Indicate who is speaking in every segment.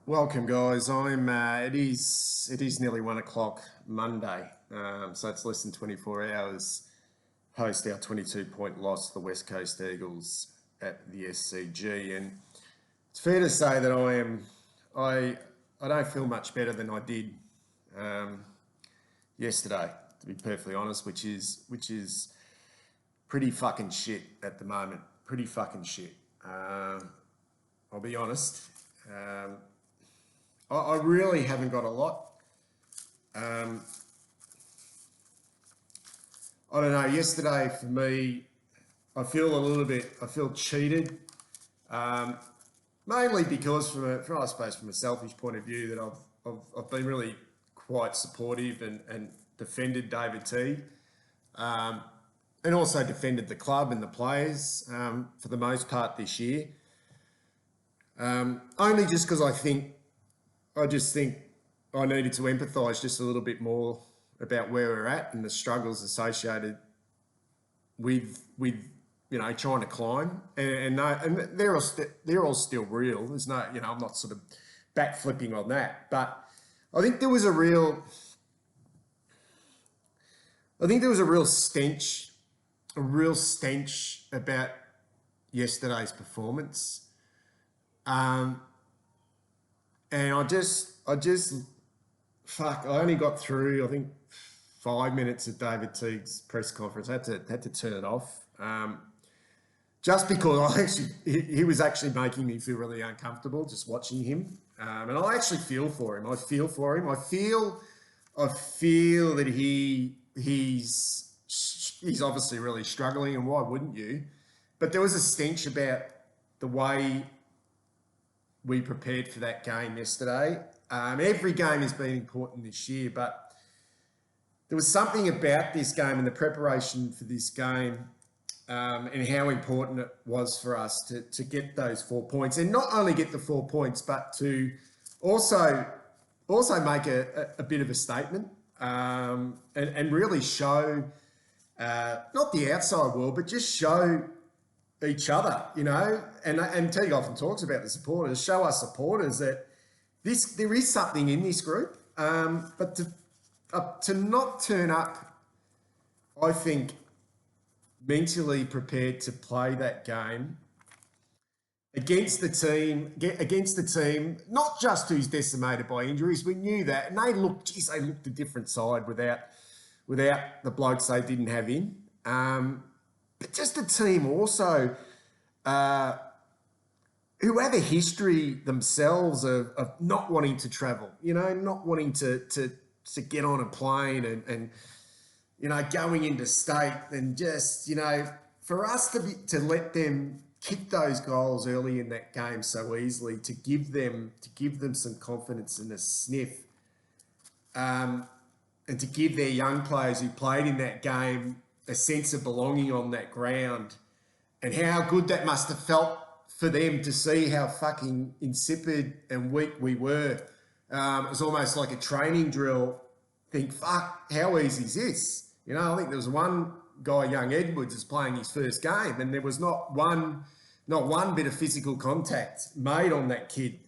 Speaker 1: Welcome, guys. It is nearly 1 o'clock Monday, so it's less than 24 hours. Host our 22-point loss to the West Coast Eagles at the SCG, and it's fair to say that I don't feel much better than I did yesterday, to be perfectly honest, which is pretty fucking shit at the moment. Pretty fucking shit. I'll be honest. I really haven't got a lot. I don't know. Yesterday for me, I feel cheated. Mainly because I suppose from a selfish point of view that I've been really quite supportive and defended David Teague, and also defended the club and the players for the most part this year. Only just because I just think I needed to empathise just a little bit more about where we're at and the struggles associated with trying to climb, and they're all still real. There's no, I'm not sort of backflipping on that, but I think there was a real stench, about yesterday's performance. And I only got through, I think, 5 minutes of David Teague's press conference. I had to turn it off, just because he was actually making me feel really uncomfortable just watching him. And I actually feel for him. I feel that he's obviously really struggling, and why wouldn't you? But there was a stench about the way we prepared for that game yesterday. Every game has been important this year, but there was something about this game and the preparation for this game, and how important it was for us to get those 4 points, and not only get the 4 points, but to also make a bit of a statement, and really show, not the outside world, but just show each other, and Teague often talks about the supporters, show us supporters that there is something in this group, but to not turn up, I think, mentally prepared to play that game against the team, not just who's decimated by injuries. We knew that, and they looked a different side without the blokes they didn't have in. But just a team also who have a history themselves of not wanting to travel, not wanting to get on a plane and going into state, and just, for us to let them kick those goals early in that game so easily, to give them some confidence and a sniff, and to give their young players who played in that game a sense of belonging on that ground, and how good that must have felt for them to see how fucking insipid and weak we were. It was almost like a training drill. Think, fuck, how easy is this? I think there was one guy, young Edwards, is playing his first game, and there was not one bit of physical contact made on that kid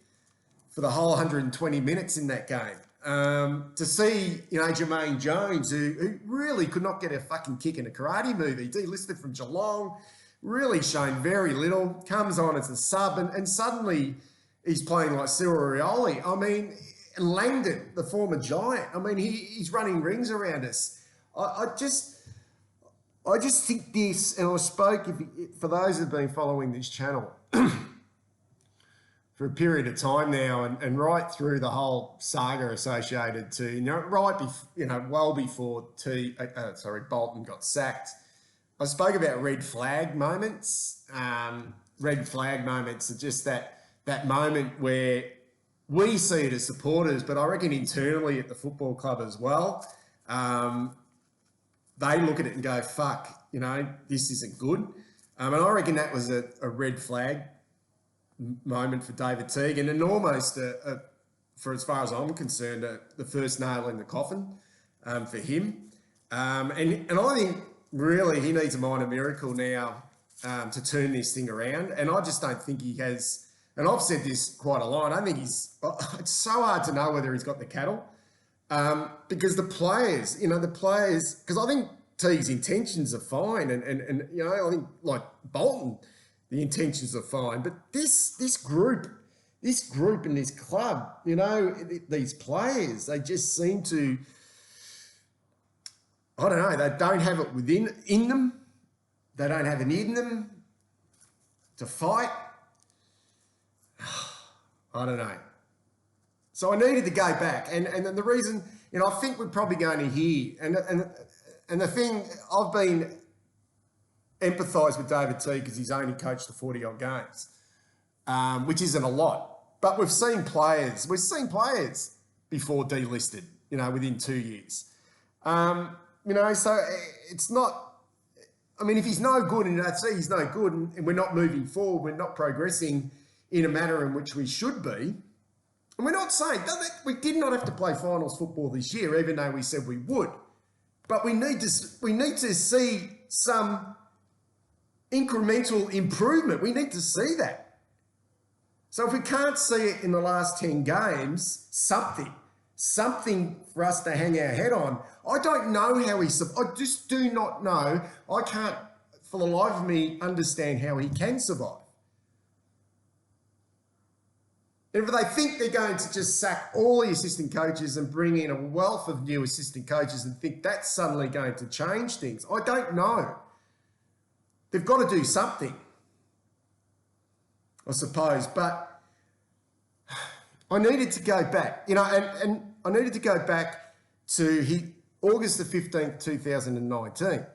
Speaker 1: for the whole 120 minutes in that game. To see, Jermaine Jones, who really could not get a fucking kick in a karate movie, delisted from Geelong, really shown very little, comes on as a sub, and suddenly he's playing like Cyril Rioli. I mean, Langdon, the former Giant, he's running rings around us. I just think this, and I spoke, for those who've been following this channel for a period of time now, and right through the whole saga associated to, well before Bolton got sacked, I spoke about red flag moments. Red flag moments are just that moment where we see it as supporters, but I reckon internally at the football club as well, they look at it and go, fuck, this isn't good. And I reckon that was a red flag moment for David Teague, and almost, for as far as I'm concerned, the first nail in the coffin for him. And I think really he needs a minor miracle now to turn this thing around. And I just don't think he has and I've said this quite a lot, I think it's so hard to know whether he's got the cattle because the players, because I think Teague's intentions are fine, and I think like Bolton, the intentions are fine, but this group and this club, these players, they just seem to, I don't know, they don't have it in them. They don't have it in them to fight. I don't know. So I needed to go back, and the reason, I think we're probably going to hear, and the thing, I've been empathise with David Teague because he's only coached the 40-odd games, which isn't a lot. But we've seen players before delisted, within 2 years. So it's not, if he's no good and he's no good and we're not moving forward, we're not progressing in a manner in which we should be. And we're not saying, we did not have to play finals football this year, even though we said we would. But we need to see some incremental improvement. We need to see that. So if we can't see it in the last 10 games, something for us to hang our head on. I don't know how I just do not know. I can't, for the life of me, understand how he can survive. And if they think they're going to just sack all the assistant coaches and bring in a wealth of new assistant coaches and think that's suddenly going to change things, I don't know. They've got to do something, I suppose. But I needed to go back, and I needed to go back to August the 15th, 2019,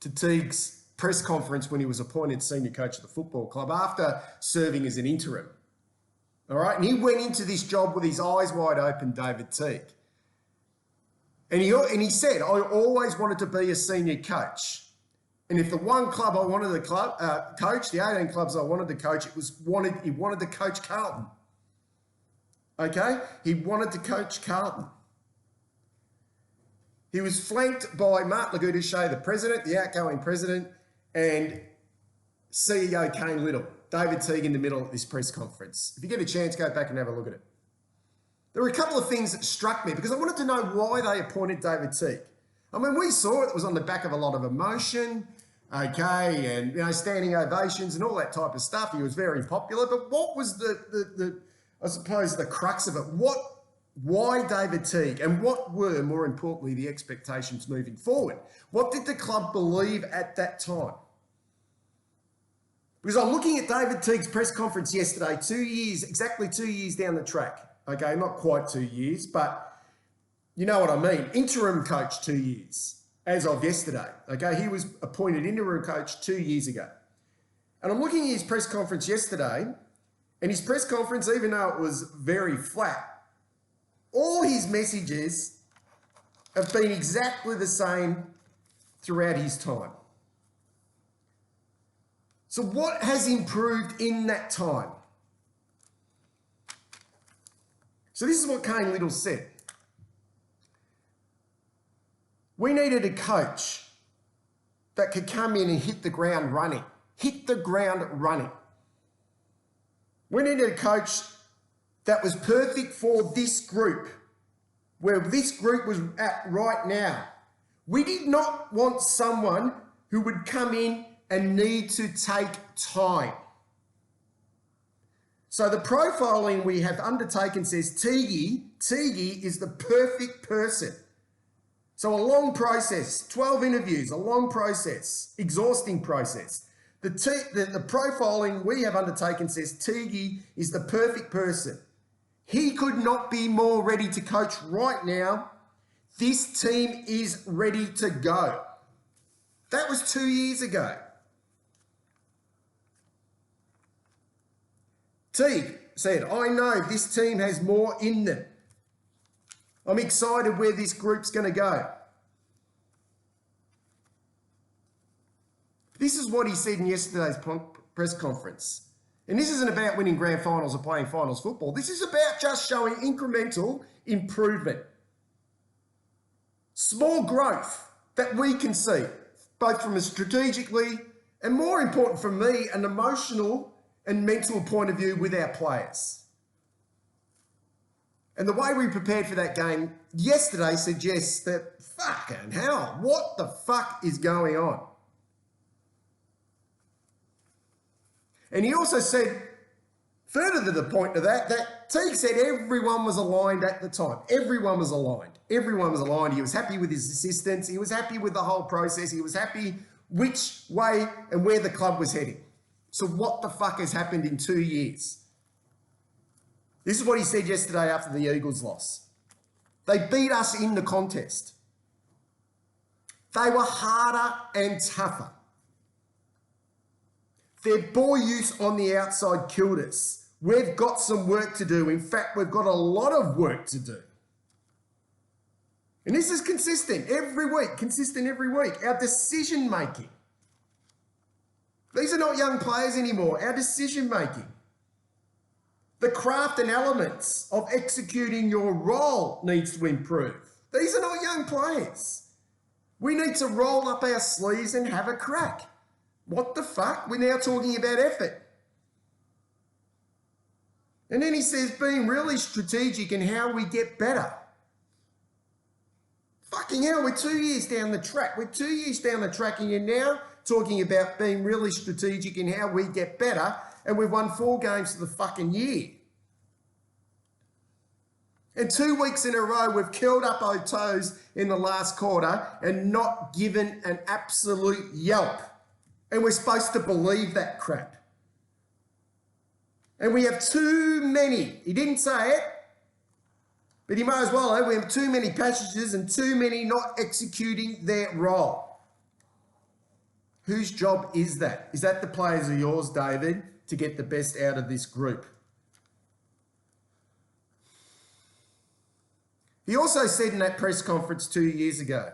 Speaker 1: to Teague's press conference when he was appointed senior coach of the football club after serving as an interim. All right, and he went into this job with his eyes wide open, David Teague. And he said, I always wanted to be a senior coach. And if the one club I wanted to coach, the 18 clubs I wanted to coach, he wanted to coach Carlton. Okay? He wanted to coach Carlton. He was flanked by Mark Lagutashe, the president, the outgoing president, and CEO Kane Little. David Teague in the middle of this press conference. If you get a chance, go back and have a look at it. There were a couple of things that struck me because I wanted to know why they appointed David Teague. We saw it was on the back of a lot of emotion, okay, and standing ovations and all that type of stuff. He was very popular, but what was the I suppose the crux of it? Why David Teague, and what were, more importantly, the expectations moving forward? What did the club believe at that time? Because I'm looking at David Teague's press conference yesterday, exactly 2 years down the track. Okay, not quite 2 years, but you know what I mean. Interim coach 2 years, as of yesterday. Okay, he was appointed interim coach 2 years ago. And I'm looking at his press conference yesterday, and his press conference, even though it was very flat, all his messages have been exactly the same throughout his time. So what has improved in that time? So this is what Kane Little said. We needed a coach that could come in and hit the ground running. We needed a coach that was perfect for this group, where this group was at right now. We did not want someone who would come in and need to take time. So the profiling we have undertaken says Teague is the perfect person. So a long process, 12 interviews, a long process, exhausting process. The profiling we have undertaken says Teague is the perfect person. He could not be more ready to coach right now. This team is ready to go. That was 2 years ago. Teague said, I know this team has more in them. I'm excited where this group's going to go. This is what he said in yesterday's press conference. And this isn't about winning grand finals or playing finals football. This is about just showing incremental improvement. Small growth that we can see, both from a strategically and, more important for me, an emotional and mental point of view with our players. And the way we prepared for that game yesterday suggests that, fucking hell, what the fuck is going on? And he also said, further to the point of that Teague said everyone was aligned at the time. Everyone was aligned. Everyone was aligned. He was happy with his assistants. He was happy with the whole process. He was happy which way and where the club was heading. So what the fuck has happened in 2 years? This is what he said yesterday after the Eagles loss. They beat us in the contest. They were harder and tougher. Their ball use on the outside killed us. We've got some work to do. In fact, we've got a lot of work to do. And this is consistent every week, Our decision making. These are not young players anymore. Our decision making. The craft and elements of executing your role needs to improve. These are not young players. We need to roll up our sleeves and have a crack. What the fuck? We're now talking about effort. And then he says being really strategic in how we get better. Fucking hell, we're 2 years down the track. We're 2 years down the track and you're now talking about being really strategic in how we get better, and we've won 4 games for the fucking year. And 2 weeks in a row, we've curled up our toes in the last quarter and not given an absolute yelp. And we're supposed to believe that crap. And we have too many, he didn't say it, but he might as well, we have too many passages and too many not executing their role. Whose job is that? Is that the players of yours, David, to get the best out of this group? He also said in that press conference 2 years ago,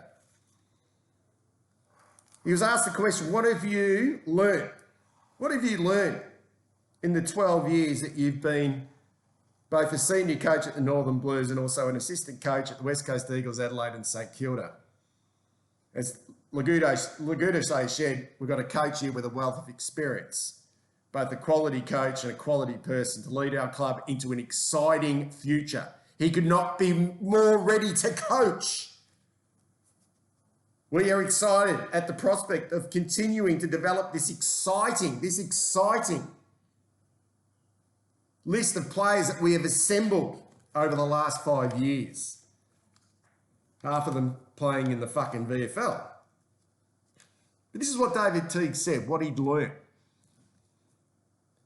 Speaker 1: he was asked the question, what have you learned? What have you learned in the 12 years that you've been both a senior coach at the Northern Blues and also an assistant coach at the West Coast Eagles, Adelaide and St Kilda? As Lagudo said, we've got a coach here with a wealth of experience, both a quality coach and a quality person to lead our club into an exciting future. He could not be more ready to coach. We are excited at the prospect of continuing to develop this exciting list of players that we have assembled over the last 5 years. Half of them playing in the fucking VFL. But this is what David Teague said, what he'd learnt.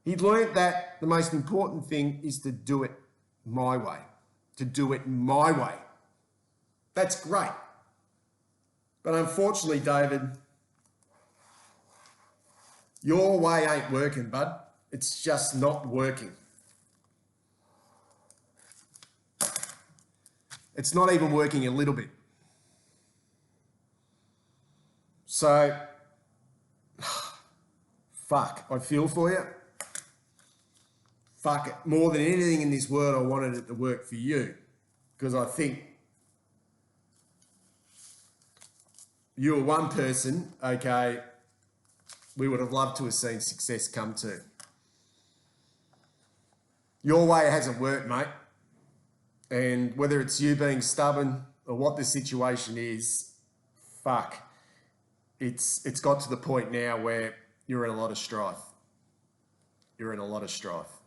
Speaker 1: He'd learnt that the most important thing is to do it my way. To do it my way. That's great. But unfortunately, David, your way ain't working, bud. It's just not working. It's not even working a little bit. So, fuck, I feel for you. Fuck it. More than anything in this world, I wanted it to work for you. Because I think you were one person, okay, we would have loved to have seen success come to. Your way hasn't worked, mate. And whether it's you being stubborn or what the situation is, fuck, it's got to the point now where you're in a lot of strife. You're in a lot of strife.